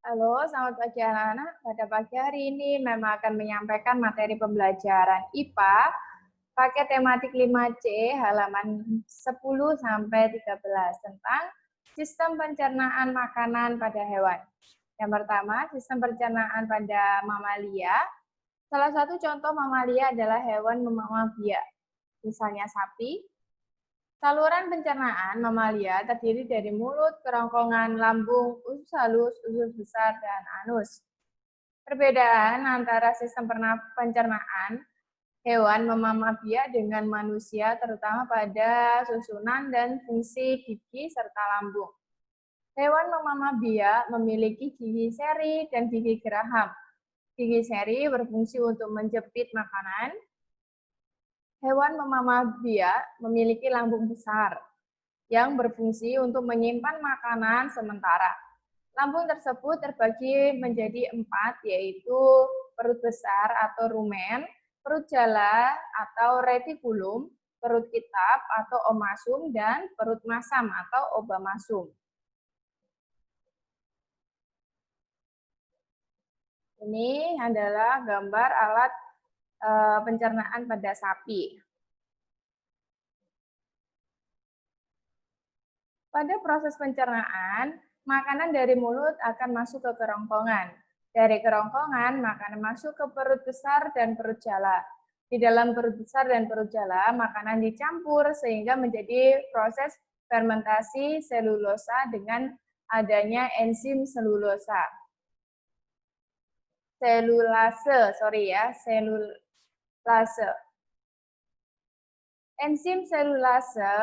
Halo, selamat pagi anak-anak. Pada pagi hari ini memang akan menyampaikan materi pembelajaran IPA pakai tematik 5C halaman 10 sampai 13 tentang sistem pencernaan makanan pada hewan. Yang pertama, sistem pencernaan pada mamalia. Salah satu contoh mamalia adalah hewan mamalia, misalnya sapi. Saluran pencernaan mamalia terdiri dari mulut, kerongkongan, lambung, usus halus, usus besar, dan anus. Perbedaan antara sistem pencernaan hewan mamalia dengan manusia terutama pada susunan dan fungsi gigi serta lambung. Hewan mamalia memiliki gigi seri dan gigi geraham. Gigi seri berfungsi untuk menjepit makanan. Hewan mamalia memiliki lambung besar yang berfungsi untuk menyimpan makanan sementara. Lambung tersebut terbagi menjadi 4, yaitu perut besar atau rumen, perut jala atau retikulum, perut kitab atau omasum, dan perut masam atau obamasum. Ini adalah gambar alat pencernaan pada sapi. Pada proses pencernaan, makanan dari mulut akan masuk ke kerongkongan. Dari kerongkongan, makanan masuk ke perut besar dan perut jala. Di dalam perut besar dan perut jala, makanan dicampur sehingga menjadi proses fermentasi selulosa dengan adanya enzim selulase. Enzim selulase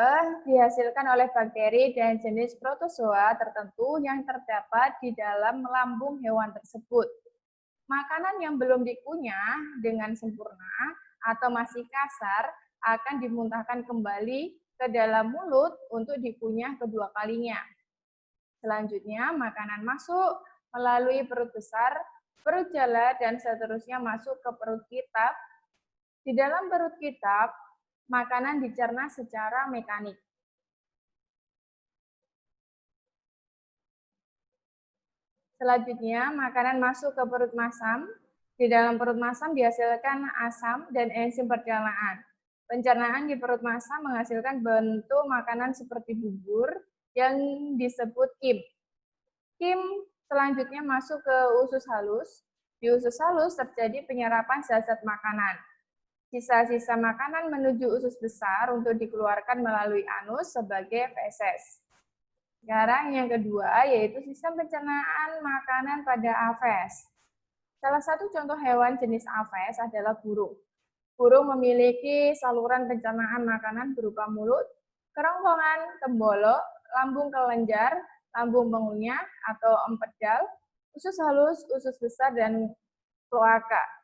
dihasilkan oleh bakteri dan jenis protozoa tertentu yang terdapat di dalam lambung hewan tersebut. Makanan yang belum dikunyah dengan sempurna atau masih kasar akan dimuntahkan kembali ke dalam mulut untuk dikunyah kedua kalinya. Selanjutnya, makanan masuk melalui perut besar, perut jala, dan seterusnya masuk ke perut kitab. Di dalam perut kitab, makanan dicerna secara mekanik. Selanjutnya, makanan masuk ke perut masam. Di dalam perut masam dihasilkan asam dan enzim pencernaan. Pencernaan di perut masam menghasilkan bentuk makanan seperti bubur yang disebut kim. Kim selanjutnya masuk ke usus halus. Di usus halus terjadi penyerapan zat-zat makanan. Sisa-sisa makanan menuju usus besar untuk dikeluarkan melalui anus sebagai feses. Sekarang yang kedua yaitu sistem pencernaan makanan pada aves. Salah satu contoh hewan jenis aves adalah burung. Burung memiliki saluran pencernaan makanan berupa mulut, kerongkongan, tembolok, lambung kelenjar, lambung pengunyah atau empedal, usus halus, usus besar, dan kloaka.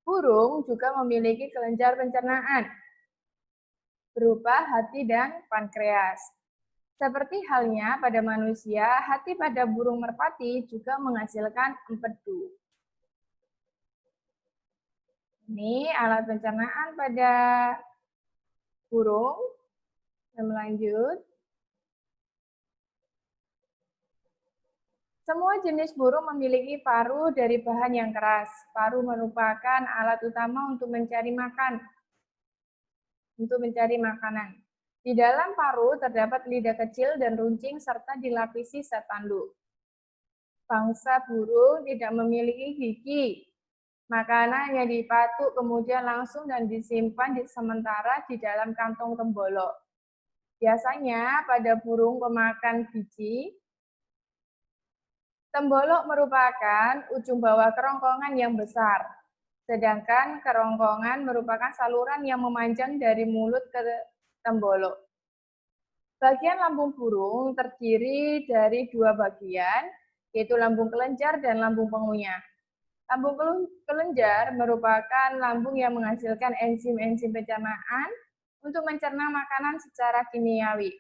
Burung juga memiliki kelenjar pencernaan berupa hati dan pankreas. Seperti halnya pada manusia, hati pada burung merpati juga menghasilkan empedu. Ini alat pencernaan pada burung. Kita lanjut. Semua jenis burung memiliki paruh dari bahan yang keras. Paruh merupakan alat utama untuk mencari makanan. Di dalam paruh terdapat lidah kecil dan runcing serta dilapisi zat tanduk. Bangsa burung tidak memiliki gigi. Makanan yang dipatuk kemudian langsung dan disimpan sementara di dalam kantong tembolok. Biasanya pada burung pemakan biji, tembolok merupakan ujung bawah kerongkongan yang besar, sedangkan kerongkongan merupakan saluran yang memanjang dari mulut ke tembolok. Bagian lambung burung terdiri dari 2 bagian, yaitu lambung kelenjar dan lambung pengunyah. Lambung kelenjar merupakan lambung yang menghasilkan enzim-enzim pencernaan untuk mencerna makanan secara kimiawi.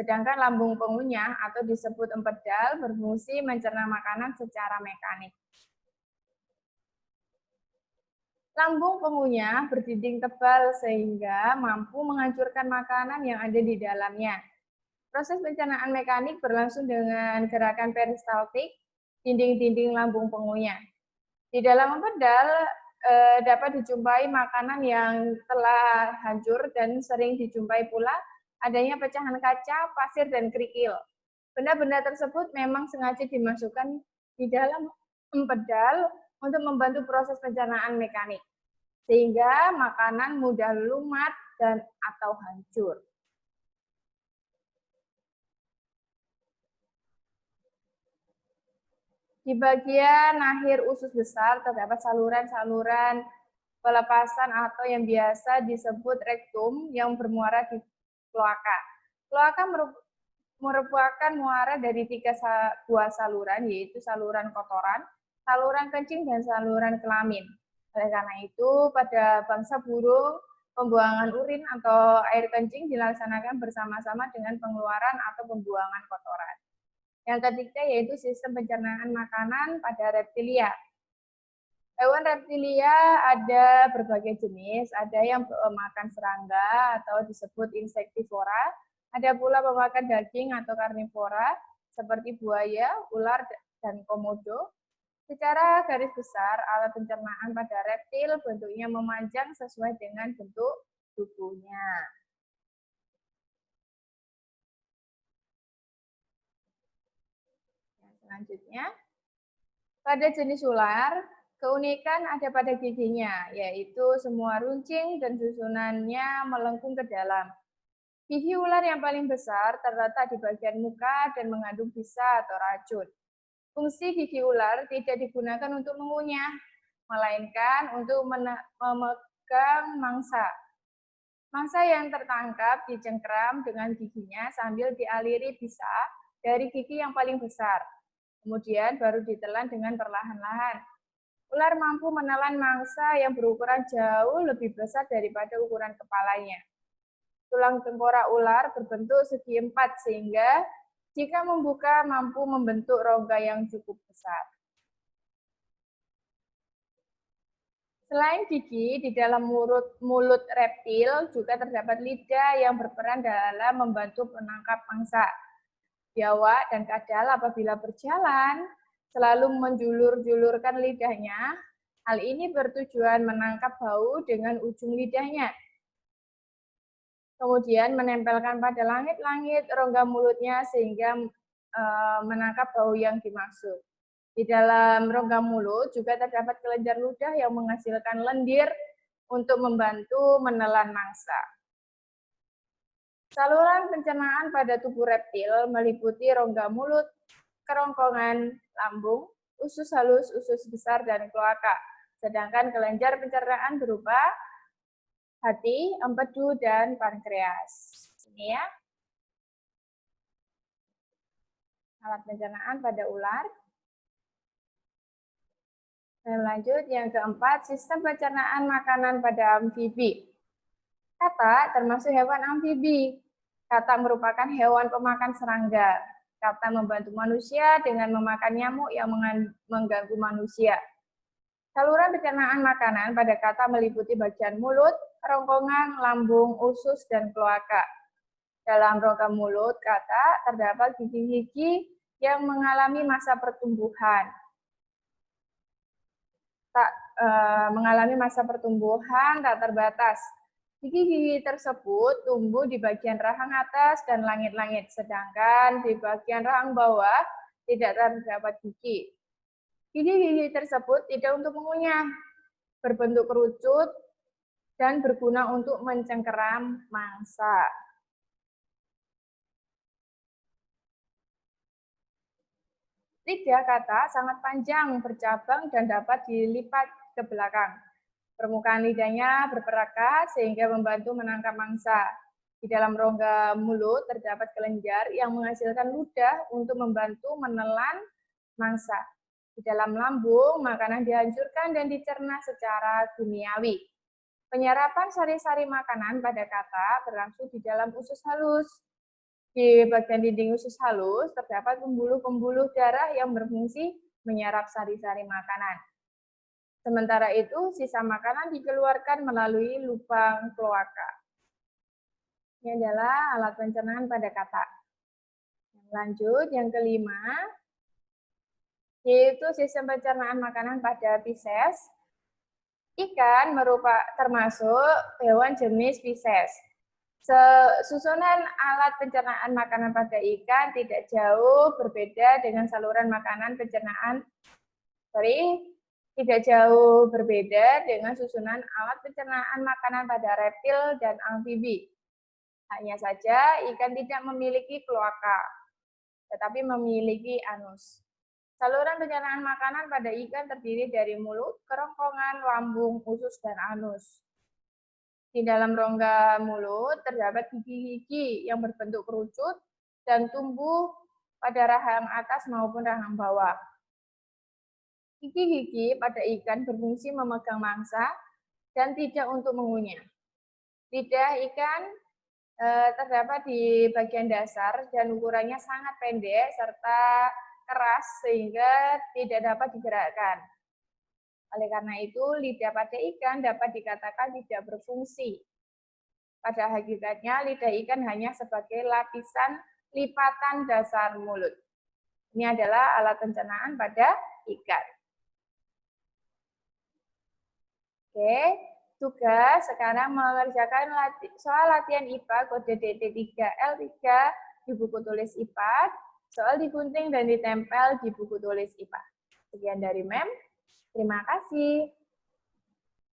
Sedangkan lambung pengunyah atau disebut empedal berfungsi mencerna makanan secara mekanik. Lambung pengunyah berdinding tebal sehingga mampu menghancurkan makanan yang ada di dalamnya. Proses pencernaan mekanik berlangsung dengan gerakan peristaltik. dinding-dinding lambung pengunyah. Di dalam empedal dapat dijumpai makanan yang telah hancur dan sering dijumpai pula adanya pecahan kaca, pasir, dan kerikil. Benda-benda tersebut memang sengaja dimasukkan di dalam empedal untuk membantu proses pencernaan mekanik, sehingga makanan mudah lumat dan atau hancur. Di bagian akhir usus besar terdapat saluran-saluran pelepasan atau yang biasa disebut rektum yang bermuara di kloaka. Kloaka merupakan muara dari 3 buah saluran, yaitu saluran kotoran, saluran kencing, dan saluran kelamin. Oleh karena itu, pada bangsa burung, pembuangan urin atau air kencing dilaksanakan bersama-sama dengan pengeluaran atau pembuangan kotoran. Yang ketiga yaitu sistem pencernaan makanan pada reptilia. Hewan reptilia ada berbagai jenis, ada yang makan serangga atau disebut insektivora, ada pula pemakan daging atau karnivora seperti buaya, ular, dan komodo. Secara garis besar, alat pencernaan pada reptil bentuknya memanjang sesuai dengan bentuk tubuhnya. Selanjutnya, pada jenis ular, keunikan ada pada giginya, yaitu semua runcing dan susunannya melengkung ke dalam. Gigi ular yang paling besar terletak di bagian muka dan mengandung bisa atau racun. Fungsi gigi ular tidak digunakan untuk mengunyah, melainkan untuk memegang mangsa. Mangsa yang tertangkap dicengkram dengan giginya sambil dialiri bisa dari gigi yang paling besar. Kemudian baru ditelan dengan perlahan-lahan. Ular mampu menelan mangsa yang berukuran jauh lebih besar daripada ukuran kepalanya. Tulang tengkorak ular berbentuk segi empat sehingga jika membuka mampu membentuk rongga yang cukup besar. Selain gigi, di dalam mulut reptil juga terdapat lidah yang berperan dalam membantu menangkap mangsa. Biawak dan kadal apabila berjalan selalu menjulur-julurkan lidahnya. Hal ini bertujuan menangkap bau dengan ujung lidahnya. Kemudian menempelkan pada langit-langit rongga mulutnya sehingga menangkap bau yang dimaksud. Di dalam rongga mulut juga terdapat kelenjar ludah yang menghasilkan lendir untuk membantu menelan mangsa. Saluran pencernaan pada tubuh reptil meliputi rongga mulut, kerongkongan lambung, usus halus, usus besar, dan kloaka. Sedangkan kelenjar pencernaan berupa hati, empedu, dan pankreas. Ini ya, alat pencernaan pada ular. Dan lanjut, yang keempat, sistem pencernaan makanan pada amfibi. Katak termasuk hewan amfibi. Katak merupakan hewan pemakan serangga. Katak membantu manusia dengan memakan nyamuk yang mengganggu manusia. Saluran pencernaan makanan pada katak meliputi bagian mulut, kerongkongan, lambung, usus, dan kloaka. Dalam rongga mulut katak terdapat gigi-gigi yang mengalami masa pertumbuhan. Mengalami masa pertumbuhan tak terbatas. Gigi-gigi tersebut tumbuh di bagian rahang atas dan langit-langit, sedangkan di bagian rahang bawah tidak terdapat gigi. Gigi-gigi tersebut tidak untuk mengunyah, berbentuk kerucut, dan berguna untuk mencengkeram mangsa. Lidah katak sangat panjang, bercabang, dan dapat dilipat ke belakang. Permukaan lidahnya berperakat sehingga membantu menangkap mangsa. Di dalam rongga mulut terdapat kelenjar yang menghasilkan ludah untuk membantu menelan mangsa. Di dalam lambung, makanan dihancurkan dan dicerna secara kimiawi. Penyerapan sari-sari makanan pada katak berlangsung di dalam usus halus. Di bagian dinding usus halus terdapat pembuluh-pembuluh darah yang berfungsi menyerap sari-sari makanan. Sementara itu, sisa makanan dikeluarkan melalui lubang kloaka. Ini adalah alat pencernaan pada katak. Lanjut, yang kelima, yaitu sistem pencernaan makanan pada Pisces. Ikan termasuk hewan jenis Pisces. Susunan alat pencernaan makanan pada ikan tidak jauh berbeda dengan saluran makanan pencernaan, tidak jauh berbeda dengan susunan alat pencernaan makanan pada reptil dan amfibi. Hanya saja ikan tidak memiliki kloaka, tetapi memiliki anus. Saluran pencernaan makanan pada ikan terdiri dari mulut, kerongkongan, lambung, usus, dan anus. Di dalam rongga mulut terdapat gigi-gigi yang berbentuk kerucut dan tumbuh pada rahang atas maupun rahang bawah. Gigi-gigi pada ikan berfungsi memegang mangsa dan tidak untuk mengunyah. Lidah ikan terdapat di bagian dasar dan ukurannya sangat pendek serta keras sehingga tidak dapat digerakkan. Oleh karena itu, lidah pada ikan dapat dikatakan tidak berfungsi. Pada hakikatnya, lidah ikan hanya sebagai lapisan lipatan dasar mulut. Ini adalah alat pencernaan pada ikan. Oke, tugas sekarang mengerjakan soal latihan IPA kode DT3L3 di buku tulis IPA, soal digunting dan ditempel di buku tulis IPA. Sekian dari Mem. Terima kasih.